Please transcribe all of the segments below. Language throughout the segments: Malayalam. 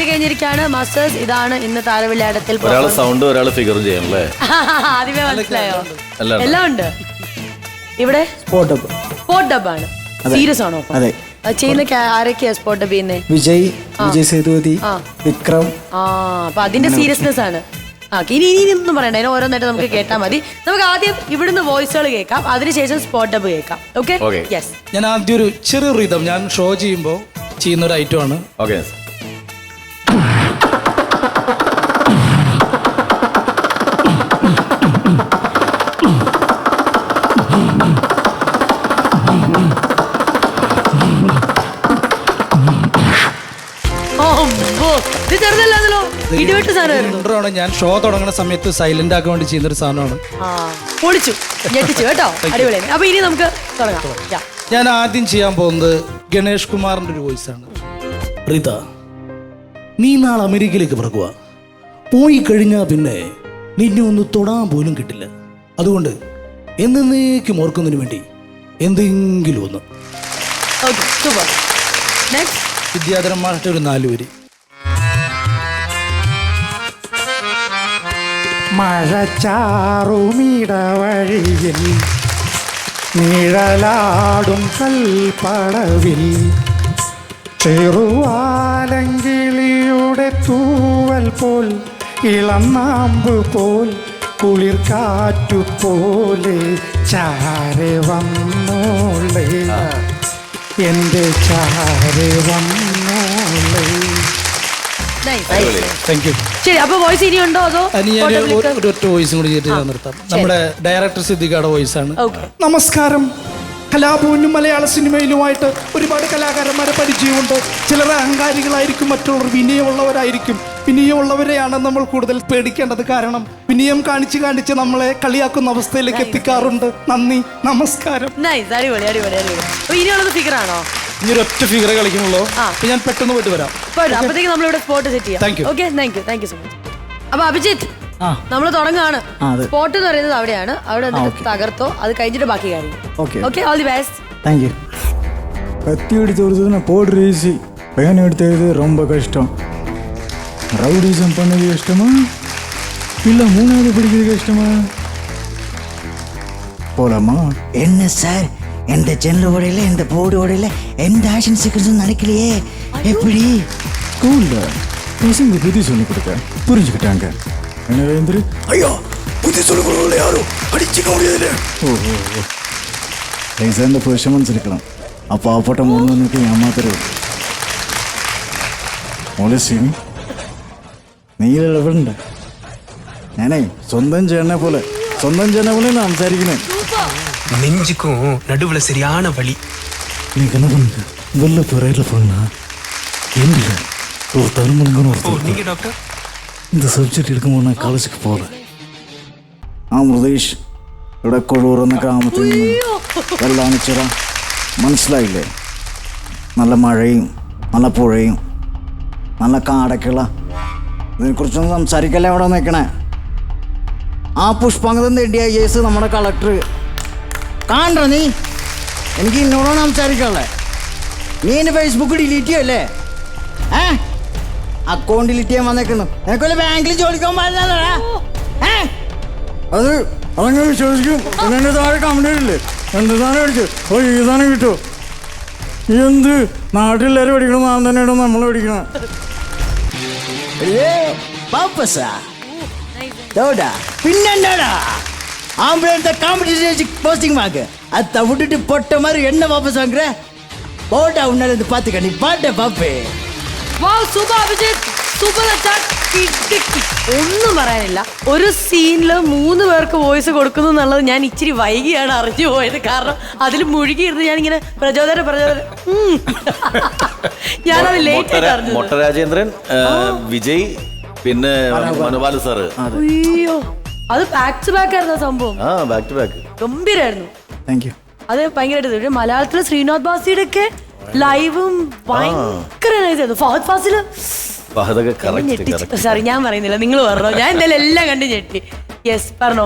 കഴിഞ്ഞിരിക്കുകയാണ്. മാസ്റ്റേഴ്സ്, ഇതാണ് ഇന്ന് താരവിളയാട്ടത്തിൽ. ഒരാള് സൗണ്ട് ഒരാള് ഫിഗർ ചെയ്യണല്ലേ? ആദ്യമേ മനസ്സിലായോ? എല്ലാം ഉണ്ട് ഇവിടെ. സ്പോട്ട് ഡബാണ്. സീരിയസ് ആണോ? അതെ. ചെയ്യുന്ന ആരൊക്കെയാ സ്പോട്ട് ഡബ് ചെയ്യുന്നത്? വിജയ് സേതുപതി, വിക്രം. അപ്പൊ അതിന്റെ സീരിയസ്നെസ് ആണ്. ഇനിയൊന്നും പറയണ്ട, അതിന് ഓരോന്നായിട്ട് നമുക്ക് കേട്ടാൽ മതി. നമുക്ക് ആദ്യം ഇവിടുന്ന് വോയിസുകൾ കേൾക്കാം, അതിനുശേഷം സ്പോട്ട് ഡബ് കേൾക്കാം. ഓക്കെ? യെസ്. ഞാൻ ആദ്യം ഒരു ചെറിയ റിതം ഞാൻ ഷോ ചെയ്യുമ്പോൾ ചെയ്യുന്ന ഒരു ഐറ്റം ആണ്. ഓക്കെ. ഞാൻ ഷോ തുടങ്ങുന്ന സമയത്ത് സൈലന്റ് ആക്കാൻ വേണ്ടി ചെയ്യുന്ന ഒരു സാധനമാണ്. പൊളിച്ചു, ഞെട്ടിച്ചു കേട്ടോ. അടിപൊളി. അപ്പൊ ഇനി നമുക്ക് തുടങ്ങാം. ഞാൻ ആദ്യം ചെയ്യാൻ പോകുന്നത് ഗണേഷ് കുമാറിന്റെ ഒരു വോയിസ് ആണ്. റിത, നീ നാളെ അമേരിക്കയിലേക്ക് പിറക്കുക. പോയി കഴിഞ്ഞാൽ പിന്നെ നിന്നെ ഒന്ന് തൊടാൻ പോലും കിട്ടില്ല. അതുകൊണ്ട് എന്നേക്കും ഓർക്കുന്നതിന് വേണ്ടി എന്തെങ്കിലും ഒന്ന്. വിദ്യാധരന്മാരുടെ ഒരു 4 വരി. മഴച്ചാറുമിടവഴിയിൽ നിഴലാടും കൽപ്പടവിൽ ചെറുവാലങ്കിളിയുടെ തൂവൽ പോൽ ഇളനാമ്പ് പോൽ കുളിർ കാറ്റു പോലെ ചാരെ വന്നോളേ, എൻ്റെ ചാരെ വന്നോളേ. ശരി, അപ്പൊ വോയിസ് ഇനി ഉണ്ടോ അതോ ഒരൊറ്റ വോയിസും കൂടി ചെയ്തിട്ട് നിർത്താം. നമ്മുടെ ഡയറക്ടർ സിദ്ദിഖയുടെ വോയിസ് ആണ്. നമസ്കാരം. കലാഭവനും മലയാള സിനിമയിലുമായിട്ട് ഒരുപാട് കലാകാരന്മാരെ പരിചയമുണ്ട്. ചിലർ അഹങ്കാരികളായിരിക്കും, മറ്റുള്ളവർ വിനയമുള്ളവരായിരിക്കും. വിനയമുള്ളവരെയാണ് നമ്മൾ കൂടുതൽ പേടിക്കേണ്ടത്. കാരണം വിനയം കാണിച്ച് നമ്മളെ കളിയാക്കുന്ന അവസ്ഥയിലേക്ക് എത്തിക്കാറുണ്ട്. നന്ദി, നമസ്കാരം. ഇനിയുള്ളത് ഫിഗറാണോ? ഇനി ഒരൊറ്റ ഫിഗറെ കളിക്കുന്നുള്ളൂ. ഞാൻ പെട്ടെന്ന് പോയിട്ട് വരാം. അപ്പോഴത്തേക്ക് നമ്മളിവിടെ സ്പോട്ട് സെറ്റ് ചെയ്യാം. Okay, thank you so much. അപ്പൊ അഭിജിത്ത്, നമ്മൾ തുടങ്ങുകയാണ്. സ്പോട്ട് എന്ന് പറയുന്നത് അവിടെയാണ്. അവിടെ തകർത്തോ, അത് കഴിഞ്ഞിട്ട് ബാക്കി കാര്യം. Okay, all the best. Thank you. കത്തി എടുത്ത് போடுற ஈஸி, பேன் எடுத்தது ரொம்ப கஷ்டம். ரவுடிசம் பண்ணது கஷ்டமா இல்லை 3வது படிக்கிறது கஷ்டமா? போலாமா? என்ன சார், எந்த ஜன்னல் ஓடையில இந்த போர்டு ஓடையில எந்த ஆக்ஷன் சீக்வன்ஸும் நடக்கலையே, எப்படி? ஸ்கூலில் பசங்க புத்தி சொல்லி கொடுக்க புரிஞ்சுக்கிட்டாங்க. என்ன ஐயோ, புத்தி சொல்லி கொடுக்கல, யாரும் அடிச்சுக்க முடியாது. ஓஹோ, எக்ஸாமில் பெர்ஃபார்மன்ஸ் இருக்கலாம். அப்போ ஆப்பட்ட 3 மணிக்கு ஏமாத்துறது മോളസിനി നീലെവിടുണ്ട്? ഞാനേ സ്വന്തം ചേട്ടനെ പോലെ സംസാരിക്കണേ. நெஞ்சுக்கும் நடுவுல சரியான வலி. நீ என்ன பண்ணுங்க, வெளில துறையில போனா என்ன ஒரு தருமங்கன்னு நீங்க டாக்டர் இந்த സബ്ജക്റ്റ് എടുക്കുമ്പോൾ ഞാൻ കോളേജിലേക്ക് പോകല. ആ മൃതേഷ് ഇവിടെ കൊഴൂറുന്ന ഗ്രാമത്തിൽ നിന്ന് വെള്ളാണിച്ചിറ, മനസ്സിലായില്ലേ? നല്ല മഴയും നല്ല പുഴയും നല്ല കാടൊക്കെയുള്ള ഇതിനെക്കുറിച്ചൊന്നും സംസാരിക്കല്ലേ അവിടെ നിൽക്കണേ. ആ പുഷ്പാങ്കതം നേടിയ കേസ് നമ്മുടെ കളക്ടർ കാണണ്ട. നീ എനിക്ക് ഇന്നോടാണ് സംസാരിക്കാനുള്ളേ. നീ എൻ്റെ ഫേസ്ബുക്ക് ഡിലീറ്റ് ചെയ്യല്ലേ? അക്കൗണ്ട് ഡിലീറ്റ് ചെയ്യാൻ വന്നേക്കുന്നു. എനിക്കൊല്ല ബാങ്കിൽ ജോലിക്കാൻ പാടില്ലടാ. അത് അതങ്ങനെ വിശ്വസിക്കും. പിന്നെ താഴെ കമന്റ് ഇല്ലേ, എന്ത് സാധനം അടിച്ചു ഓ ഈ സാധനം കിട്ടുമോ? എന്ത് നാട്ടിലെല്ലാവരും പഠിക്കണം, നാം തന്നെയാണോ നമ്മൾ പഠിക്കണം? പിന്നെന്താടാ ஆம்பளை காம்படிஷன் போஸ்டிங் வாங்க. அதை விட்டுட்டு பொட்ட மாதிரி என்ன வாபஸ் வாங்குற? போட்டா உன்னால இருந்து பாத்துக்க, நீ பாட்ட பாப்பே. ഒന്നും പറയാനില്ല. ഒരു സീനില് 3 പേർക്ക് വോയിസ് കൊടുക്കുന്നു എന്നുള്ളത് ഞാൻ ഇച്ചിരി വൈകിയാണ് അറിഞ്ഞു പോയത്. കാരണം അതിൽ മുഴുകിയിരുന്ന് ഞാനിങ്ങനെ പ്രചോദനം ഞാനത് ലേറ്റ് ആയിട്ട് അറിഞ്ഞു. മൊട്ടരാജേന്ദ്രൻ, വിജയ്, പിന്നെ മനുപാല് സാറ്. അയ്യോ, അത് ബാക്ക് ടു ബാക്ക് ആയിരുന്നു സംഭവം. ബാക്ക് ടു ബാക്ക് ഗംഭീരായിരുന്നു. അത് ഭയങ്കരമായിട്ട്. മലയാളത്തിലെ ശ്രീനാഥ് ബാസിയുടെ ഒക്കെ ലൈവും ഭയങ്കര നൈസായിരുന്നു. ഫഹദ് ഫാസില് സോറി ഞാൻ പറയുന്നില്ല, നിങ്ങൾ പറഞ്ഞോ. ഞാൻ എന്തായാലും എല്ലാം കണ്ട് ഞെട്ടി. യെസ്, പറഞ്ഞോ.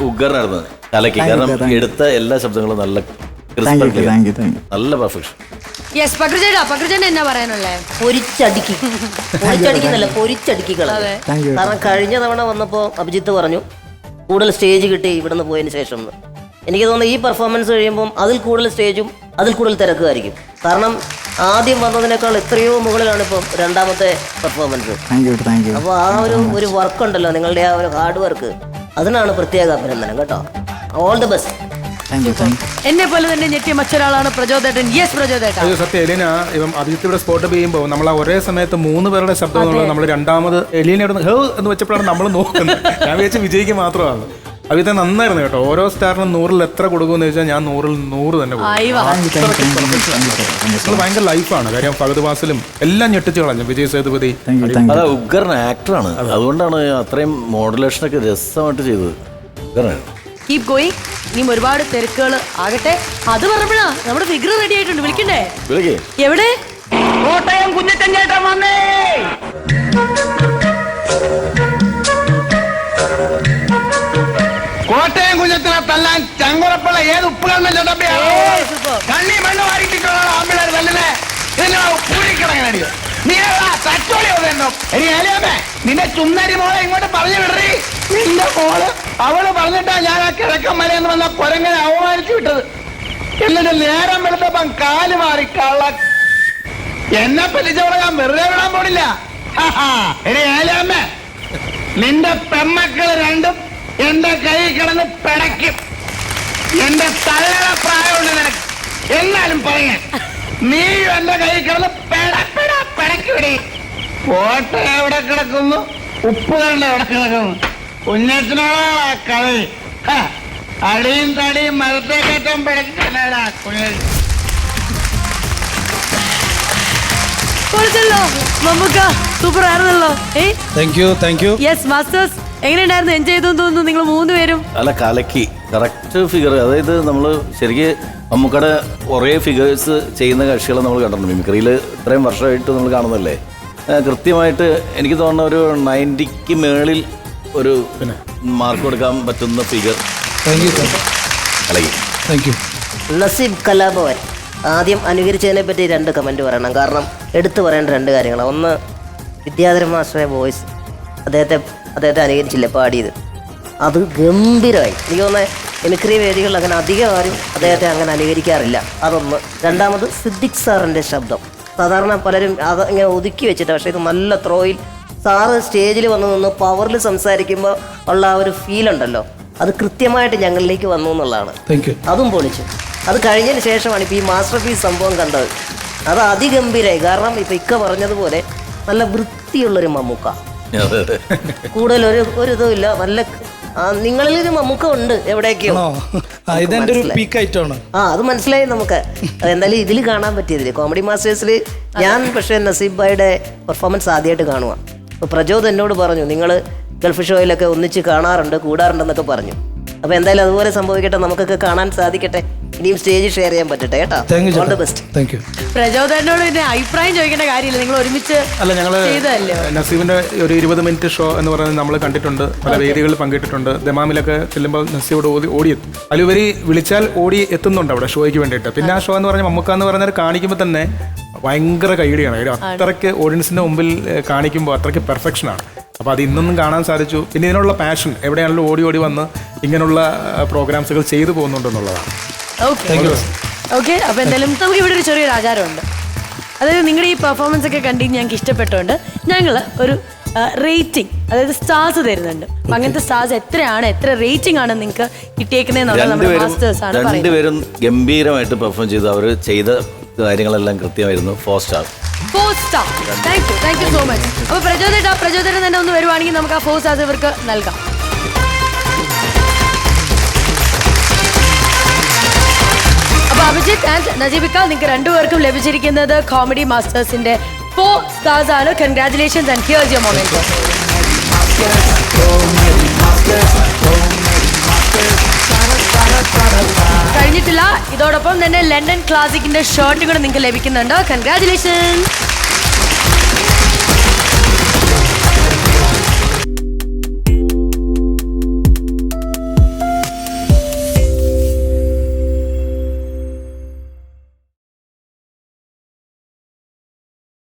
ഉഗ്രനായിരുന്നു കലക്കി. കാരണം എടുത്ത എല്ലാ ശബ്ദങ്ങളും നല്ല നല്ല പെർഫെക്ഷൻ. യെസ് പക്രുചേട്ടൻ എന്നാ പറയാനുള്ളേ? പൊരിച്ചടിക്കുന്നല്ല പൊരിച്ചടുക്കിക്കളെ. അതെ. കാരണം കഴിഞ്ഞ തവണ വന്നപ്പോ അഭിജിത്ത് പറഞ്ഞു കൂടുതൽ സ്റ്റേജ് കിട്ടി ഇവിടുന്ന് പോയതിന് ശേഷം എന്ന്. എനിക്ക് തോന്നുന്നു ഈ പെർഫോമൻസ് കഴിയുമ്പോൾ അതിൽ കൂടുതൽ സ്റ്റേജും അതിൽ കൂടുതൽ തിരക്കുമായിരിക്കും. കാരണം ആദ്യം വന്നതിനേക്കാൾ എത്രയോ മുകളിലാണ് ഇപ്പം രണ്ടാമത്തെ പെർഫോമൻസ്. അപ്പോൾ ആ ഒരു വർക്ക് ഉണ്ടല്ലോ, നിങ്ങളുടെ ആ ഒരു ഹാർഡ് വർക്ക്, അതിനാണ് പ്രത്യേക അഭിനന്ദനം കേട്ടോ. All the best. എന്നെ പോലെ തന്നെ ഞെട്ടിയ മറ്റൊരാളാണ് പ്രചോദേട്ടൻ. യെസ് പ്രചോദേട്ടൻ. അയ്യോ സത്യം എലീന, ഇപ്പം അഭിജിത്ത് ഇവിടെ സ്പോട്ട് ചെയ്യുമ്പോൾ നമ്മൾ ആ ഒരേ സമയത്ത് 3 പേരുടെ ശബ്ദം എന്നുള്ളത് നമ്മൾ രണ്ടാമത് എലീന ഇവിടെ ഹേ എന്ന് വെച്ചപ്പോഴാണ് നമ്മൾ നോക്കുന്നത്. ഞാൻ വിചാരിച്ച വിജയിക്ക് മാത്രമാണ്. അഭിജിത്ത് നന്നായിരുന്നു കേട്ടോ. ഓരോ സ്റ്റാറിനും 100-ൽ എത്ര കൊടുക്കുമെന്ന് ചോദിച്ചാൽ ഞാൻ 100-ൽ 100 തന്നെ കൊടുക്കും. നിങ്ങൾ ഭയങ്കര ലൈഫാണ്. കാര്യം ഫഹദ് ഫാസിലും എല്ലാം ഞെട്ടിച്ച് കളഞ്ഞു. വിജയ് സേതുപതി അതാ ഉഗ്രൻ ആക്ടറാണ്. അതുകൊണ്ടാണ് അത്രയും മോഡുലേഷനൊക്കെ രസമായിട്ട് ചെയ്തത്. ഉഗ്രനാണ്. Keep going. ഇനിയും ഒരുപാട് തിരക്കുകൾ ആകട്ടെ. അത് പറഞ്ഞപ്പോഴാ നമ്മുടെ ഫിഗർ റെഡി ആയിട്ടുണ്ട്. വിളിക്കണ്ടേ? വിളിക്കേ. എവിടെ? കോട്ടയം കുഞ്ഞച്ചൻ ചേട്ടൻ വന്നേ. കോട്ടയം കുഞ്ഞത്തിനെ തല്ലാൻ ചങ്കുറപ്പുള്ള ഏത് ഉപ്പുകണ്ണ ചേട്ടപ്പയാണ് കണ്ണി മണ്ണ് വാരിട്ടിട്ടുള്ള ആമ്പിളർ തല്ലുന്നേ. പൂരിക്കിടങ്ങനടിയോ നീ തച്ചോളി ഉണ്ടോ? നിന്റെ ചുന്നരി മോളെ ഇങ്ങോട്ട് പറഞ്ഞു വിടറി. നിന്റെ മോള് അവള് പറഞ്ഞിട്ടാ ഞാൻ ആ കിഴക്കൻ മലയെന്ന് വന്ന കുരങ്ങനെ അവമാനിച്ചു വിട്ടത്. എന്നിട്ട് നേരം വെളുത്തപ്പം കാല് മാറി കള്ള. എന്നെ പറ്റിച്ചവളെ ഞാൻ വെറുതെ വിടാൻ പോണില്ല. നിന്റെ പെമ്മക്കള് രണ്ടും എന്റെ കൈ കിടന്ന് പിടയ്ക്കും. എന്റെ തള്ളയുടെ പ്രായമുണ്ട് നിനക്ക്. എന്നാലും പറയാൻ നീയും എന്റെ കൈ കിടന്ന് പിടയ്ക്കൂടി. കോട്ട എവിടെ കിടക്കുന്നു, ഉപ്പുകളുടെ എവിടെ കിടക്കുന്നു. കുഞ്ഞത്തിനോടാ കളി. അടിയും തടിയും മരത്തെ കയറ്റം പിടയ്ക്കല്ലേടാ കുഞ്ഞ. മമ്മൂക്ക സൂപ്പർ ആയിരുന്നല്ലോ. Thank you. യെസ് മാസ്റ്റേഴ്സ്, എങ്ങനെയുണ്ടായിരുന്നു? എൻജോയ് ചെയ്തു തോന്നുന്നു നിങ്ങൾ 3 പേരും. അല്ല കലക്കി. Correct figure. അതായത് നമ്മൾ ശരിക്ക് നമുക്കടെ കുറേ ഫിഗേഴ്സ് ചെയ്യുന്ന കക്ഷികളെ നമ്മൾ കണ്ടിട്ടുണ്ട്. മിമിക്രിയിൽ ഇത്രയും വർഷമായിട്ട് നമ്മൾ കാണുന്നല്ലേ. കൃത്യമായിട്ട് എനിക്ക് തോന്നുന്ന ഒരു 90ക്ക് മേളിൽ ഒരു മാർക്ക് കൊടുക്കാൻ പറ്റുന്ന ഫിഗർ. കലക്കി. നസീബ് കലാഭവൻ ആദ്യം അനുകരിച്ചതിനെ പറ്റി 2 കമൻറ്റ് പറയണം. കാരണം എടുത്തു പറയേണ്ട 2 കാര്യങ്ങളാണ്. ഒന്ന്, വിദ്യാധരൻ മാസ്റ്ററുടെ വോയിസ്, അദ്ദേഹത്തെ അനുകരിച്ചില്ല പാടിയത്. അത് ഗംഭീരമായി. എനിക്ക് തോന്നുന്നത് മിമിക്രി വേദികളിൽ അങ്ങനെ അധികം ആരും അദ്ദേഹത്തെ അങ്ങനെ അനുകരിക്കാറില്ല. അതൊന്ന്. രണ്ടാമത് സിദ്ദിഖ് സാറിൻ്റെ ശബ്ദം. സാധാരണ പലരും അത് ഇങ്ങനെ ഒതുക്കി വെച്ചിട്ട്, പക്ഷേ ഇത് നല്ല ത്രോയിൽ സാറ് സ്റ്റേജിൽ വന്നു നിന്ന് പവറിൽ സംസാരിക്കുമ്പോൾ ഉള്ള ആ ഒരു ഫീലുണ്ടല്ലോ, അത് കൃത്യമായിട്ട് ഞങ്ങളിലേക്ക് വന്നു എന്നുള്ളതാണ്. അതും പൊളിച്ചു. അത് കഴിഞ്ഞതിന് ശേഷമാണ് ഇപ്പോൾ ഈ മാസ്റ്റർ പീസ് സംഭവം കണ്ടത്. അത് അതിഗംഭീരമായി. കാരണം ഇപ്പം ഇക്ക പറഞ്ഞതുപോലെ നല്ല വൃത്തിയുള്ളൊരു മമ്മൂക്ക. കൂടുതൽ ഒരു ഇതുമില്ല. നല്ല നിങ്ങളിൽ ഒരു മമ്മൂക്ക ഉണ്ട് എവിടെയൊക്കെയോ. അത് മനസ്സിലായി നമുക്ക്. അതെന്തായാലും ഇതിൽ കാണാൻ പറ്റിയതില് കോമഡി മാസ്റ്റേഴ്സിൽ ഞാൻ പക്ഷേ നസീബ് ഭായിയുടെ പെർഫോമൻസ് ആദ്യമായിട്ട് കാണുക. അപ്പോൾ പ്രചോദ് എന്നോട് പറഞ്ഞു നിങ്ങൾ ഗൾഫ് ഷോയിലൊക്കെ ഒന്നിച്ച് കൂടാറുണ്ടെന്നൊക്കെ പറഞ്ഞു. അപ്പോൾ എന്തായാലും അതുപോലെ സംഭവിക്കട്ടെ, നമുക്കൊക്കെ കാണാൻ സാധിക്കട്ടെ. ഇനിയും സ്റ്റേജ് ഷെയർ ചെയ്യാൻ പറ്റട്ടെ കേട്ടോ. All the best. പ്രചോദനോട് പിന്നെ അഭിപ്രായം ചോദിക്കേണ്ട കാര്യമില്ല. നിങ്ങൾ ഒരുമിച്ച് അല്ല, ഞങ്ങൾ നസീബിന്റെ ഒരു 20 മിനിറ്റ് ഷോ എന്ന് പറയുന്നത് നമ്മൾ കണ്ടിട്ടുണ്ട്. പല വേദികളിൽ പങ്കിട്ടിട്ടുണ്ട്. ദമാമിലൊക്കെ ചെല്ലുമ്പോൾ നസീബോട് ഓടിയെത്തും. അതിലുപരി വിളിച്ചാൽ ഓടി എത്തുന്നുണ്ട് അവിടെ ഷോയ്ക്ക് വേണ്ടിയിട്ട്. പിന്നെ ആ ഷോ എന്ന് പറഞ്ഞാൽ മമ്മൂക്ക എന്ന് പറയുന്നത് കാണിക്കുമ്പോൾ തന്നെ ഭയങ്കര കൈയടിയാണ്. അത്രയ്ക്ക് ഓഡിയൻസിന്റെ മുമ്പിൽ കാണിക്കുമ്പോൾ അത്രയ്ക്ക് പെർഫെക്ഷനാണ്. അപ്പോൾ അത് ഇന്നൊന്നും കാണാൻ സാധിച്ചു. പിന്നെ ഇതിനുള്ള പാഷൻ എവിടെയാണെങ്കിലും ഓടി വന്ന് ഇങ്ങനെയുള്ള പ്രോഗ്രാംസുകൾ ചെയ്തു പോകുന്നുണ്ടെന്നുള്ളതാണ്. ഓക്കെ. അപ്പോൾ എന്തായാലും നമുക്ക് ഇവിടെ ഒരു ചെറിയൊരു ആചാരമുണ്ട്. അതായത് നിങ്ങളുടെ ഈ പെർഫോമൻസ് ഒക്കെ കണ്ടി ഞങ്ങൾക്ക് ഇഷ്ടപ്പെട്ടുകൊണ്ട് ഞങ്ങൾ ഒരു റേറ്റിംഗ്, അതായത് സ്റ്റാർസ് തരുന്നുണ്ട്. അപ്പം അങ്ങനത്തെ സ്റ്റാർസ് എത്ര റേറ്റിംഗ് ആണ് നിങ്ങൾക്ക് കിട്ടിയേക്കുന്നതെന്നുള്ളത് നമ്മുടെ മാസ്റ്റേഴ്സ് ആണ്. രണ്ടുപേരും ഗംഭീരമായിട്ട് പെർഫോം ചെയ്തു. അവർ ചെയ്ത കാര്യങ്ങളെല്ലാം കൃത്യമായിരുന്നു. 4 star. Thank you so much. അപ്പോൾ പ്രചോദനം തന്നെ ഒന്ന് വരുവാണെങ്കിൽ നമുക്ക് ആ 4 സ്റ്റാർസ് ഇവർക്ക് നൽകാം. അപ്പോൾ അഭിജിത്ത് ആൻഡ് നജീബിക്ക, നിങ്ങൾക്ക് 2 പേർക്കും ലഭിച്ചിരിക്കുന്നത് കോമഡി മാസ്റ്റേഴ്സിന്റെ 4 സ്റ്റാർസ് ആണ്. Congratulations and here's your moment. കഴിഞ്ഞിട്ടില്ല. ഇതോടൊപ്പം തന്നെ ലണ്ടൻ ക്ലാസിക്കിന്റെ ഷർട്ടും കൂടെ നിങ്ങൾക്ക് ലഭിക്കുന്നുണ്ട്. കൺഗ്രാറ്റുലേഷൻസ്.